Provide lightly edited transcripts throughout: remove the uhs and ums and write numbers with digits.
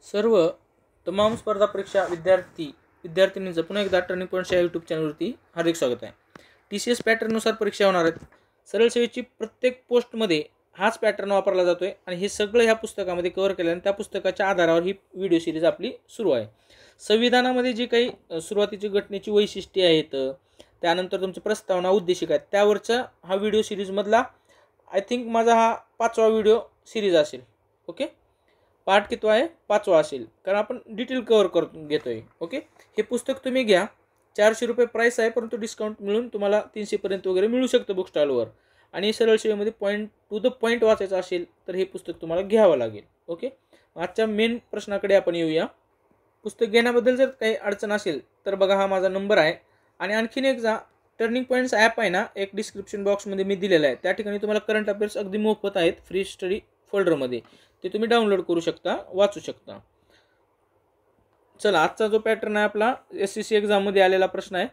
सर्व तमाम स्पर्धा परीक्षा विद्यार्थिनींचं पुन्हा एकदा टर्निंग पॉईंट्स या यूट्यूब चॅनलवरती हार्दिक स्वागत आहे. TCS पॅटर्ननुसार परीक्षा होणार आहेत. सरळ सेवेची प्रत्येक पोस्टमध्ये हाच पॅटर्न वापरला जातो आहे आणि हे सगळं ह्या पुस्तकामध्ये कव्हर केलं आणि त्या पुस्तकाच्या आधारावर ही व्हिडिओ सिरीज आपली सुरू आहे. संविधानामध्ये जी काही सुरुवातीची घटनेची वैशिष्ट्ये आहेत, त्यानंतर तुमची प्रस्तावना, उद्देशिका आहेत, त्यावरचा हा व्हिडिओ सिरीजमधला आय थिंक माझा हा 5वा व्हिडिओ सिरीज असेल. ओके, पार्ट कितवा आहे? 5वा असेल, कारण आपण डिटेल कव्हर करून घेतोय. ओके, हे पुस्तक तुम्ही घ्या. 400 रुपये प्राईस आहे, परंतु डिस्काउंट मिळून तुम्हाला 300 पर्यंत वगैरे मिळू शकतं बुक स्टॉलवर. आणि सरळ सेवेमध्ये पॉईंट टू द पॉईंट वाचायचं असेल तर हे पुस्तक तुम्हाला घ्यावं लागेल. ओके, आजच्या मेन प्रश्नाकडे आपण येऊया. पुस्तक घेण्याबद्दल जर काही अडचण असेल तर बघा, हा माझा नंबर आहे. आणि आणखीन एक टर्निंग पॉईंट्स ॲप आहे ना, एक डिस्क्रिप्शन बॉक्समध्ये मी दिलेला आहे. त्या ठिकाणी तुम्हाला करंट अफेअर्स अगदी मोफत आहेत फ्री स्टडी फोल्डरमध्ये. ते तुम्ही डाउनलोड करू शकता, वाचू शकता. चला, आजचा जो पॅटर्न आहे आपला SSC एक्झाममध्ये आलेला प्रश्न आहे.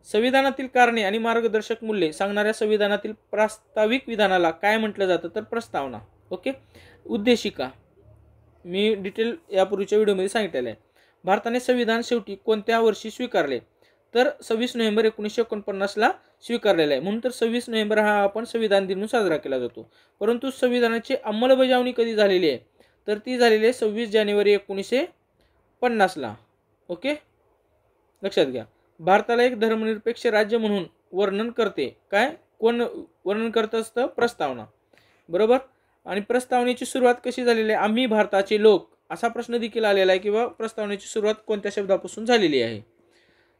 संविधानातील कारणे आणि मार्गदर्शक मूल्ये सांगणाऱ्या संविधानातील प्रास्ताविक विधानाला काय म्हटलं जातं? तर प्रस्तावना. ओके, उद्देशिका मी डिटेल यापूर्वीच्या व्हिडिओमध्ये सांगितलेलं आहे. भारताने संविधान शेवटी कोणत्या वर्षी स्वीकारले? तर 26 नोव्हेंबर 1949ला स्वीकारलेला आहे. म्हणून तर 26 नोव्हेंबर हा आपण संविधान दिन म्हणून साजरा केला जातो. परंतु संविधानाची अंमलबजावणी कधी झालेली आहे? तर ती झालेली आहे 26 जानेवारी 1950ला. ओके, लक्षात घ्या. भारताला एक धर्मनिरपेक्ष राज्य म्हणून वर्णन करते काय? कोण वर्णन करत असतं? प्रस्तावना. बरोबर. आणि प्रस्तावनेची सुरुवात कशी झालेली आहे? आम्ही भारताचे लोक, असा प्रश्न देखील आलेला आहे. किंवा प्रस्तावनेची सुरुवात कोणत्या शब्दापासून झालेली आहे?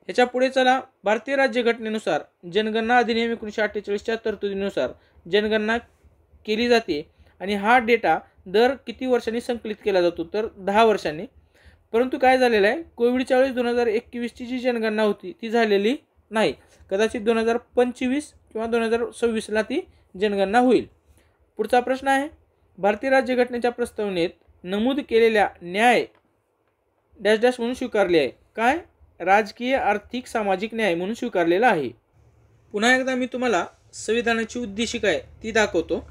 ह्याच्या पुढे चला. भारतीय राज्यघटनेनुसार जनगणना अधिनियम 1948च्या तरतुदीनुसार जनगणना केली जाते आणि हा डेटा दर किती वर्षांनी संकलित केला जातो? तर 10 वर्षांनी. परंतु काय झालेलं आहे, कोविडच्या वेळेस 2021ची जी जनगणना होती ती झालेली नाही. कदाचित 2025 किंवा 2026ला ती जनगणना होईल. पुढचा प्रश्न आहे, भारतीय राज्यघटनेच्या प्रस्तावनेत नमूद केलेल्या न्याय डॅश डॅश म्हणून स्वीकारले आहे. काय? राजकीय, आर्थिक, सामाजिक न्याय म्हणून स्वीकारलेला आहे. पुन्हा एकदा मी तुम्हाला संविधानाची उद्देशिका आहे ती दाखवतो.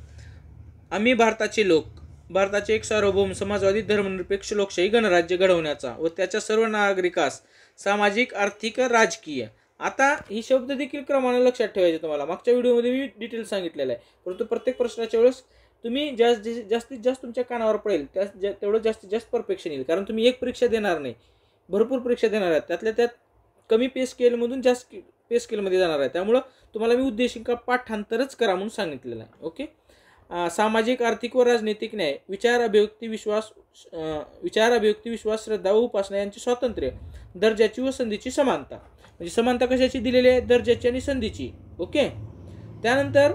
आम्ही भारताचे लोक, भारताचे एक सार्वभौम समाजवादी धर्मनिरपेक्ष लोकशाही गणराज्य घडवण्याचा व त्याच्या सर्व नागरिकास सामाजिक, आर्थिक, राजकीय. आता ही शब्द देखील क्रमाने लक्षात ठेवायचे तुम्हाला. मागच्या व्हिडिओमध्ये मी डिटेल सांगितलेलं आहे. परंतु प्रत्येक प्रश्नाच्या वेळेस तुम्ही जास्तीत जास्त तुमच्या कानावर पडेल तेवढं जास्तीत जास्त परफेक्शन येईल. कारण तुम्ही एक परीक्षा देणार नाही, भरपूर परीक्षा देणार आहेत. त्यातल्या त्यात कमी पे स्केलमधून जास्त पे स्केलमध्ये जाणार आहे. त्यामुळं तुम्हाला मी उद्देशिका पाठांतरच करा म्हणून सांगितलेलं आहे. ओके, सामाजिक, आर्थिक व राजनैतिक न्याय, विचार अभिव्यक्ती विश्वास, श्रद्धा व उपासना यांचे स्वातंत्र्य, दर्जाची व संधीची समानता. म्हणजे समानता कशाची दिलेली आहे? दर्जाची आणि संधीची. ओके, त्यानंतर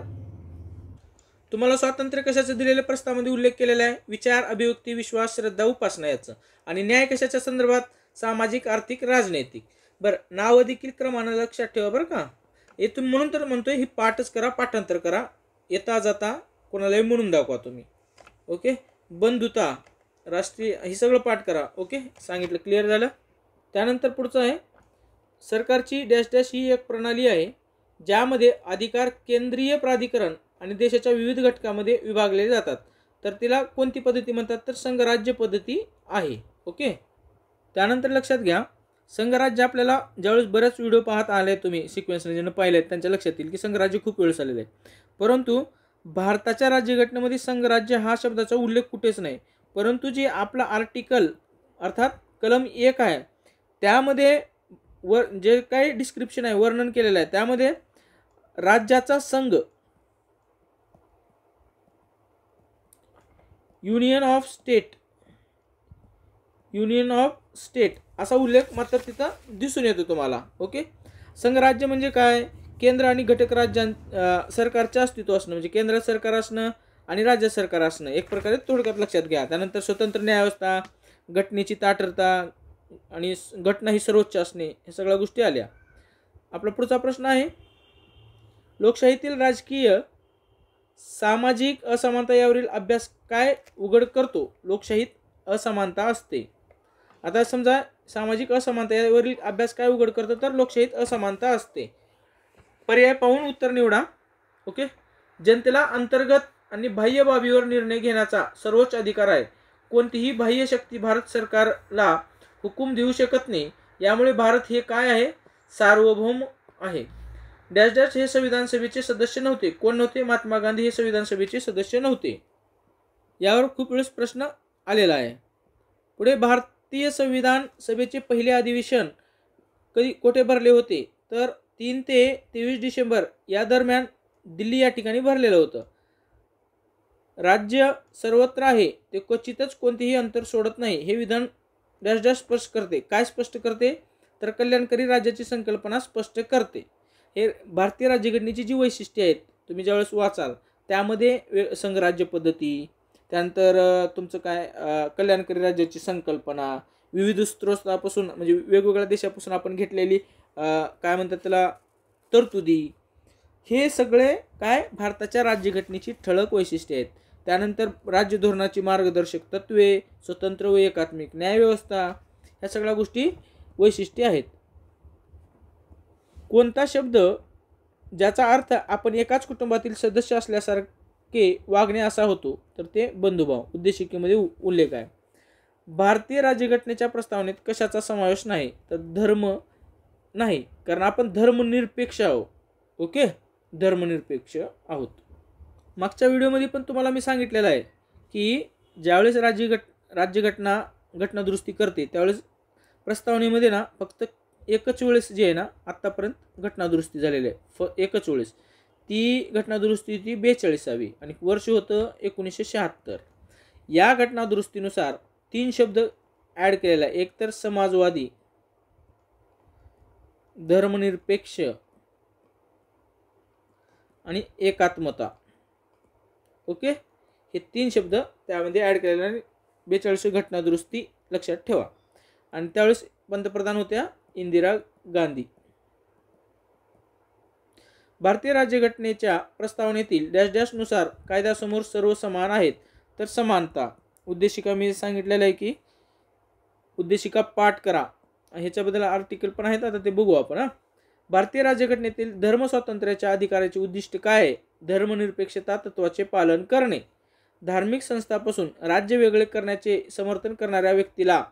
तुम्हाला स्वातंत्र्य कशाचं दिलेलं प्रस्तावामध्ये उल्लेख केलेला आहे? विचार, अभिव्यक्ती, विश्वास, श्रद्धा, उपासना याचं. आणि न्याय कशाच्या संदर्भात? सामाजिक, आर्थिक, राजनैतिक. बरं, नावं देखील क्रमानं लक्षात ठेवा बरं का. हे तुम्ही म्हणून तर म्हणतोय ही पाठच करा, पाठांतर करा. येता जाता कोणालाही म्हणून दाखवा तुम्ही. ओके, बंधुता, राष्ट्रीय, हे सगळं पाठ करा. ओके, सांगितलं, क्लिअर झालं. त्यानंतर पुढचं आहे, सरकारची डॅश डॅश ही एक प्रणाली आहे ज्यामध्ये अधिकार केंद्रीय प्राधिकरण आणि देशाच्या विविध घटकामध्ये विभागले जातात. तर तिला कोणती पद्धती म्हणतात? तर संघराज्य पद्धती आहे. ओके, त्यानंतर लक्षात घ्या, संघराज्य आपल्याला ज्यावेळेस बरेच व्हिडिओ पाहत आले तुम्ही सिक्वेन्सने ज्यांना पाहिले आहेत त्यांच्या लक्षात येईल की संघराज्य खूप वेळ झालेलं आहे. परंतु भारताच्या राज्यघटनेमध्ये संघराज्य हा शब्दाचा उल्लेख कुठेच नाही. परंतु जे आपला आर्टिकल अर्थात कलम 1 आहे त्यामध्ये जे काही डिस्क्रिप्शन आहे, वर्णन केलेलं आहे, त्यामध्ये राज्याचा संघ, युनियन ऑफ स्टेट असा उल्लेख मात्र तिथं दिसून येतो तुम्हाला. ओके, संघराज्य म्हणजे काय? केंद्र आणि घटक सरकारचं अस्तित्व असणं, म्हणजे केंद्र सरकार असणं आणि राज्य सरकार असणं, एक प्रकारे थोडक्यात लक्षात घ्या. त्यानंतर स्वतंत्र न्यायव्यवस्था, घटनेची ताठरता आणि घटना ही सर्वोच्च असणे, हे सगळ्या गोष्टी आल्या. आपला पुढचा प्रश्न आहे, लोकशाहीतील राजकीय, सामाजिक असमानता यावरील अभ्यास काय उघड करतो? लोकशाहीत असमानता असते. आता समजा सामाजिक असमानता यावरील अभ्यास काय उघड करतो? तर लोकशाहीत असमानता असते. पर्याय पाहून उत्तर निवडा. ओके, जनतेला अंतर्गत आणि बाह्य बाबीवर निर्णय घेण्याचा सर्वोच्च अधिकार आहे. कोणतीही बाह्य शक्ती भारत सरकारला हुकूम देऊ शकत नाही. यामुळे भारत हे काय आहे, सार्वभौम आहे. डॅश डॅश हे संविधान सभेचे सदस्य नव्हते. कोण नव्हते? महात्मा गांधी हे संविधान सभेचे सदस्य नव्हते. यावर खूप वेळेस प्रश्न आलेला आहे. पुढे भारतीय संविधान सभेचे पहिले अधिवेशन कधी कोठे भरले होते? तर 3 ते 23 डिसेंबर या दरम्यान दिल्ली या ठिकाणी भरलेलं होतं. राज्य सर्वत्र आहे ते क्वचितच कोणतेही अंतर सोडत नाही हे विधान डॅश डॅश स्पष्ट करते. काय स्पष्ट करते? तर कल्याणकारी राज्याची संकल्पना स्पष्ट करते. हे भारतीय राज्यघटनेची जी वैशिष्ट्ये आहेत तुम्ही ज्यावेळेस वाचाल त्यामध्ये संघराज्य पद्धती, त्यानंतर तुमचं काय कल्याणकारी राज्याची संकल्पना, विविध स्त्रोतापासून म्हणजे वेगवेगळ्या देशापासून आपण घेतलेली काय म्हणतात त्याला तरतुदी, हे सगळे काय भारताच्या राज्यघटनेची ठळक वैशिष्ट्ये आहेत. त्यानंतर राज्य धोरणाची मार्गदर्शक तत्वे, स्वतंत्र व एकात्मिक न्यायव्यवस्था, ह्या सगळ्या गोष्टी वैशिष्ट्ये आहेत. कोणता शब्द ज्याचा अर्थ आपण एकाच कुटुंबातील सदस्य असल्यासारखे वागणे असा होतो? तर ते बंधुभाव. उद्देशिकेमध्ये उल्लेख आहे. भारतीय राज्यघटनेच्या प्रस्तावनेत कशाचा समावेश नाही? तर धर्म नाही, कारण आपण धर्मनिरपेक्ष आहोत. ओके, धर्मनिरपेक्ष आहोत. मागच्या व्हिडिओमध्ये पण तुम्हाला मी सांगितलेलं आहे की ज्यावेळेस राज्यघटना घटनादुरुस्ती करते त्यावेळेस प्रस्तावनेमध्ये ना फक्त एकच वेळेस जे आहे ना आत्तापर्यंत घटनादुरुस्ती झालेली आहे, एकच वेळेस. ती घटनादुरुस्ती ती 42वी आणि वर्ष होतं 1976. या घटनादुरुस्तीनुसार 3 शब्द ॲड केलेला आहे. एक तर समाजवादी, धर्मनिरपेक्ष आणि एकात्मता. ओके, हे 3 शब्द त्यामध्ये ॲड केलेले आणि 42वी घटनादुरुस्ती लक्षात ठेवा. आणि त्यावेळेस पंतप्रधान होत्या इंदिरा गांधी. भारतीय राज्यघटनेच्या प्रस्तावनेतील डॅश डॅश नुसार कायद्यासमोर सर्व समान आहेत. तर समानता. उद्देशिका मी सांगितलेलं आहे की उद्देशिका पाठ करा. ह्याच्याबद्दल आर्टिकल पण आहेत, आता ते बघू आपण. भारतीय राज्यघटनेतील धर्म स्वातंत्र्याच्या अधिकाराचे उद्दिष्ट काय आहे? धर्मनिरपेक्षता तत्वाचे पालन करणे. धार्मिक संस्थांपासून राज्य वेगळे करण्याचे समर्थन करणाऱ्या व्यक्तीला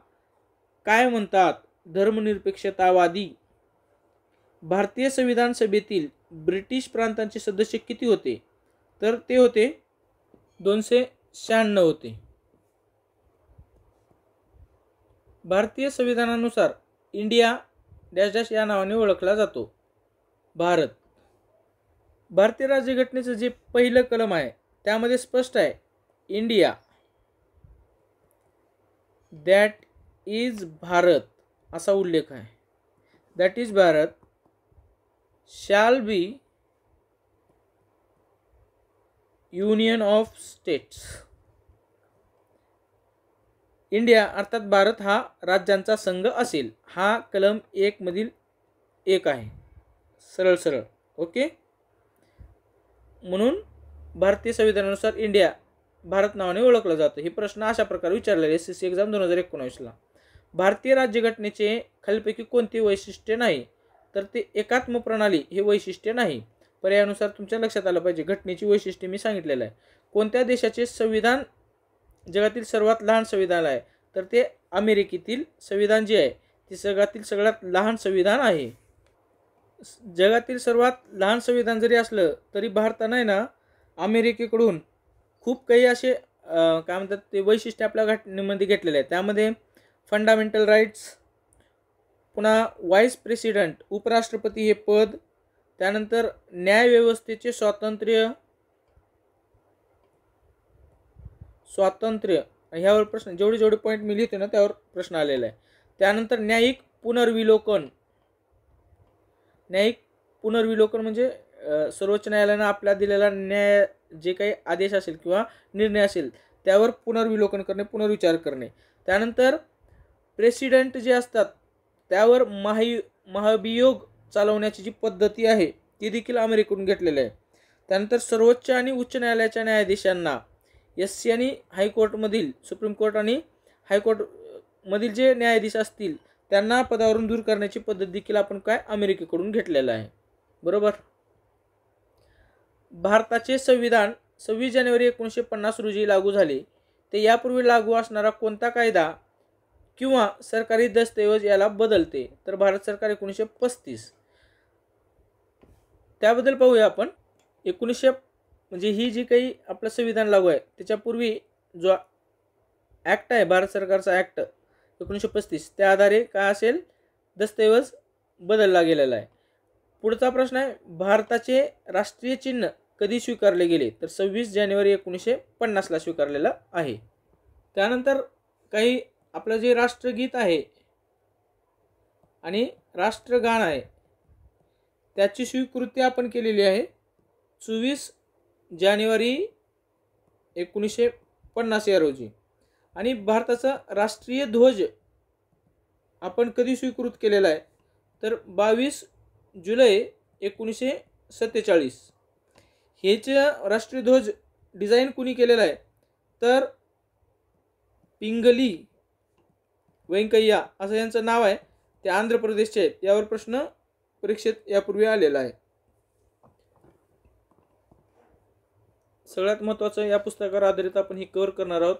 काय म्हणतात? धर्मनिरपेक्षतावादी. भारतीय संविधान सभेतील ब्रिटिश प्रांतांचे सदस्य किती होते? तर ते होते 296 होते. भारतीय संविधानानुसार इंडिया डॅश डॅश या नावाने ओळखला जातो. भारत. भारतीय राज्यघटनेचं जे पहिलं कलम आहे त्यामध्ये स्पष्ट आहे इंडिया दॅट इज भारत असा उल्लेख आहे. That is Bharat shall be union of states. India अर्थात भारत हा राज्यांचा संघ असेल. हा कलम 1 मधील 1 आहे. सरळ सरळ. ओके, म्हणून भारतीय संविधानानुसार इंडिया भारत नावाने ओळखलं जातं. हे प्रश्न अशा प्रकारे विचारलेले SSC एक्झाम 2019ला. भारतीय राज्यघटनेचे खालीलपैकी कोणते वैशिष्ट्य नाही? तर ते एकात्म प्रणाली हे वैशिष्ट्य नाही. पर्यायानुसार तुमच्या लक्षात आलं पाहिजे. घटनेची वैशिष्ट्ये मी सांगितलेलं आहे. कोणत्या देशाचे संविधान जगातील सर्वात लहान संविधान आहे? तर ते अमेरिकेतील संविधान जे आहे ते जगातील सगळ्यात लहान संविधान आहे. जगातील सर्वात लहान संविधान जरी असलं तरी भारतानं आहे ना अमेरिकेकडून खूप काही असे काय म्हणतात ते वैशिष्ट्य आपल्या घटनेमध्ये घेतलेले आहेत. त्यामध्ये फंडामेंटल राईट्स, पुन्हा व्हाईस प्रेसिडेंट उपराष्ट्रपती हे पद, त्यानंतर न्यायव्यवस्थेचे स्वातंत्र्य ह्यावर प्रश्न जेवढे पॉईंट मी लिहिते ना त्यावर प्रश्न आलेला आहे. त्यानंतर न्यायिक पुनर्विलोकन म्हणजे सर्वोच्च न्यायालयानं आपल्या दिलेला न्याय जे काही आदेश असेल किंवा निर्णय असेल त्यावर पुनर्विलोकन करणे, पुनर्विचार करणे. त्यानंतर प्रेसिडेंट जे असतात त्यावर महाभियोग चालवण्याची जी पद्धती आहे ती देखील अमेरिकेकडून घेतलेली आहे. त्यानंतर सर्वोच्च आणि उच्च न्यायालयाच्या न्यायाधीशांना SC आणि हायकोर्टमधील सुप्रीम कोर्ट आणि हायकोर्टमधील जे न्यायाधीश असतील त्यांना पदावरून दूर करण्याची पद्धत देखील आपण काय अमेरिकेकडून घेतलेलं आहे. बरोबर. भारताचे संविधान 26 जानेवारी 1950 रोजी लागू झाले. ते यापूर्वी लागू असणारा कोणता कायदा किंवा सरकारी दस्तऐवज याला बदलते? तर भारत सरकार 1935. त्याबद्दल पाहूया आपण. 1900 म्हणजे ही जी काही आपलं संविधान लागू आहे त्याच्यापूर्वी जो ॲक्ट आहे, भारत सरकारचा ॲक्ट 1935, त्या आधारे काय असेल, दस्तऐवज बदलला गेलेला आहे. पुढचा प्रश्न आहे, भारताचे राष्ट्रीय चिन्ह कधी स्वीकारले गेले? तर 26 जानेवारी 1950ला स्वीकारलेलं आहे. त्यानंतर काही आपलं जे राष्ट्रगीत आहे आणि राष्ट्रगान आहे त्याची स्वीकृती आपण केलेली आहे 24 जानेवारी 1950 या रोजी. आणि भारताचा राष्ट्रीय ध्वज आपण कधी स्वीकृत केलेला आहे? तर 22 जुलै 1947. हेच राष्ट्रीय ध्वज डिझाईन कुणी केलेला आहे? तर पिंगली व्यंकय्या असं यांचं नाव आहे, ते आंध्र प्रदेशचे आहेत. यावर प्रश्न परीक्षेत यापूर्वी आलेला आहे. सगळ्यात महत्त्वाचं, या पुस्तकावर आधारित आपण हे कव्हर करणार आहोत.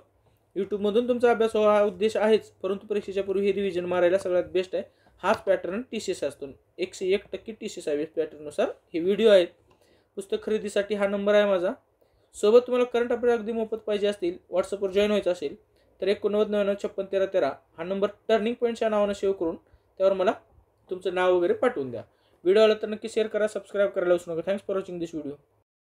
यूट्यूबमधून तुमचा अभ्यास व्हावा हा उद्देश आहेच, परंतु परीक्षेच्या पूर्वी हे रिव्हिजन मारायला सगळ्यात बेस्ट आहे. हाच पॅटर्न TCS असतो. 101% TCS आहे पॅटर्ननुसार हे व्हिडिओ आहेत. पुस्तक खरेदीसाठी हा नंबर आहे माझा. सोबत तुम्हाला करंट अफेअर अगदी मोफत पाहिजे असतील, व्हॉट्सअपवर जॉईन व्हायचं असेल तर 8999561313 हा नंबर टर्निंग पॉईंटच्या नावानं सेव्ह करून त्यावर मला तुमचं नाव वगैरे पाठवून द्या. व्हिडिओ आला तर नक्की शेअर करा, सबस्क्राईब करायला विसरू नका. Thanks for watching this video.